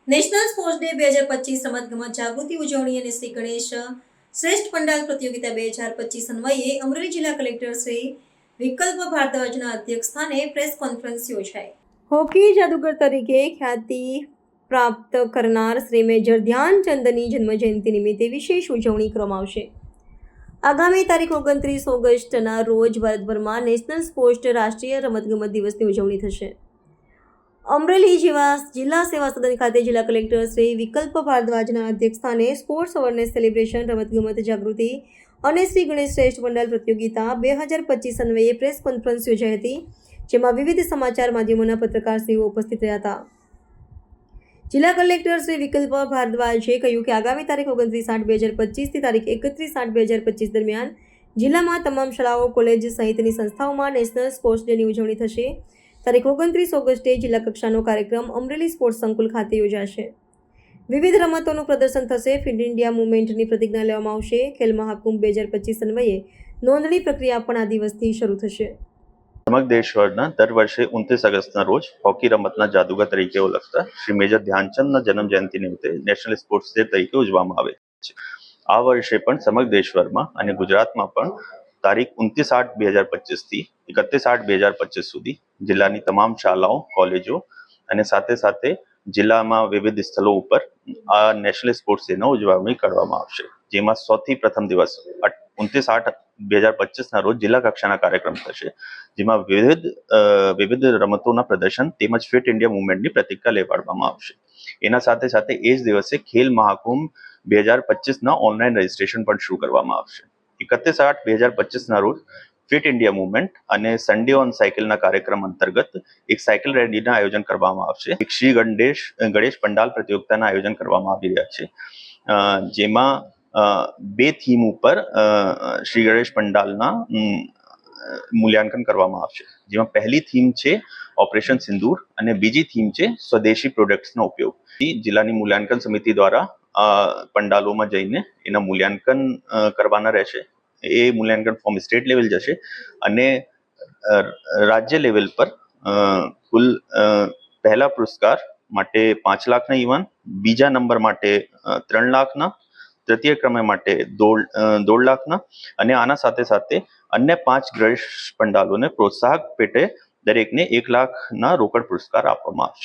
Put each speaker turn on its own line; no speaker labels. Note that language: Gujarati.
નેશનલ સ્પોર્ટ્સ ડે 2025 રમતગમત જાગૃતિ ઉજવણી અને શ્રી ગણેશ શ્રેષ્ઠ પંડાલ પ્રતિયોગિતા 2025 અન્વયે અમરેલી જિલ્લા કલેક્ટર શ્રી વિકલ્પ ભારદ્વાજના અધ્યક્ષસ્થાને પ્રેસ કોન્ફરન્સ યોજાઈ। હોકી જાદુગર તરીકે ખ્યાતિ પ્રાપ્ત કરનાર શ્રી મેજર ધ્યાનચંદની જન્મજયંતિ નિમિત્તે વિશેષ ઉજવણી કરવામાં આવશે। આગામી તારીખ 29 ઓગસ્ટના રોજ ભારતભરમાં નેશનલ સ્પોર્ટ્સ રાષ્ટ્રીય રમતગમત દિવસની ઉજવણી થશે। અમરેલી જિલ્લા સેવા સદન ખાતે જિલ્લા કલેક્ટર શ્રી વિકલ્પ ભારદ્વાજના અધ્યક્ષસ્થાને સ્પોર્ટ્સ અવેરનેસ સેલિબ્રેશન રમતગમત જાગૃતિ અને શ્રી ગણેશ શ્રેષ્ઠ પંડાલ પ્રતિયોગિતા 2025 અન્વયે પ્રેસ કોન્ફરન્સ યોજાઈ હતી, જેમાં વિવિધ સમાચાર માધ્યમોના પત્રકારશ્રીઓ ઉપસ્થિત રહ્યા હતા। જિલ્લા કલેક્ટર શ્રી વિકલ્પ ભારદ્વાજે કહ્યું કે આગામી તારીખ 29/8/2025 થી તારીખ 31/8/2025 દરમિયાન જિલ્લામાં તમામ શાળાઓ, કોલેજ સહિતની સંસ્થાઓમાં નેશનલ સ્પોર્ટ્સ ડેની ઉજવણી થશે। તારીખ 29 ઓગસ્ટે જિલ્લા કક્ષાનો કાર્યક્રમ અમરેલી સ્પોર્ટ્સ સંકુલ ખાતે યોજાશે। વિવિધ રમતોનું પ્રદર્શન થશે। ફિટ ઇન્ડિયા મુવમેન્ટની પ્રતિજ્ઞા લેવામાં આવશે। ખેલ મહાકુંભ 2025 અન્વયે નોંધણી પ્રક્રિયા પણ આ દિવસથી શરૂ થશે।
સમગ્ર દેશભરના દર વર્ષે 29 ઓગસ્ટના રોજ હોકી રમતના જાદુગર તરીકે ઓળખતા શ્રી મેજર ધ્યાનચંદના જન્મ જયંતિ નિમિત્તે નેશનલ સ્પોર્ટ્સ ડે તરીકે ઉજવવામાં આવે છે। આ વર્ષે પણ સમગ્ર દેશભરમાં અને ગુજરાતમાં પણ તારીખ 29/8/2025 થી 31/8/2025 સુધી જિલ્લાની તમામ શાળાઓ, કોલેજો અને સાથે સાથે જિલ્લામાં વિવિધ સ્થળો ઉપર આ નેશનલ સ્પોર્ટ્સ ડેનો ઉજવણી કરવામાં આવશે, જેમાં સૌથી પ્રથમ દિવસ 29/8/2025 ના રોજ જિલ્લા કક્ષાના કાર્યક્રમ થશે, જેમાં વિવિધ રમતોના પ્રદર્શન તેમજ ફિટ ઇન્ડિયા મુવમેન્ટની પ્રતિજ્ઞા લેવાડવામાં આવશે। એના સાથે સાથે એ જ દિવસે ખેલ મહાકુંભ 2025ના ઓનલાઈન રજીસ્ટ્રેશન પણ શરૂ કરવામાં આવશે। 31/8/2025 ના રોજ ફિટ ઇન્ડિયા મુવમેન્ટ અને સન્ડે ઓન સાયકલના કાર્યક્રમ અંતર્ગત એક સાયકલ રેલીના આયોજન કરવામાં આવશે। એક શ્રી ગણેશ પંડાલ પ્રતિયોગિતાના આયોજન કરવામાં આવી રહ્યા છે, જેમાં બે થીમ ઉપર શ્રી ગણેશ પંડાલના મૂલ્યાંકન કરવામાં આવશે, જેમાં પહેલી થીમ છે ઓપરેશન સિંદૂર અને બીજી થીમ છે સ્વદેશી પ્રોડક્ટ્સનો ઉપયોગ। જિલ્લાની મૂલ્યાંકન સમિતિ દ્વારા પંડાલોમાં જઈને એના મૂલ્યાંકન કરવાના રહેશે। એ મૂલ્યાંકન ફોર્મ સ્ટેટ લેવલ જશે અને રાજ્ય લેવલ પર કુલ પહેલા પુરસ્કાર માટે 5 લાખના ઇનામ, બીજા નંબર માટે 3 લાખના, તૃતીય ક્રમે માટે 1.5 લાખના અને આના સાથે સાથે અન્ય 5 ગણેશ પંડાલોને પ્રોત્સાહક પેટે દરેકને 1 લાખના રોકડ પુરસ્કાર આપવામાં આવશે।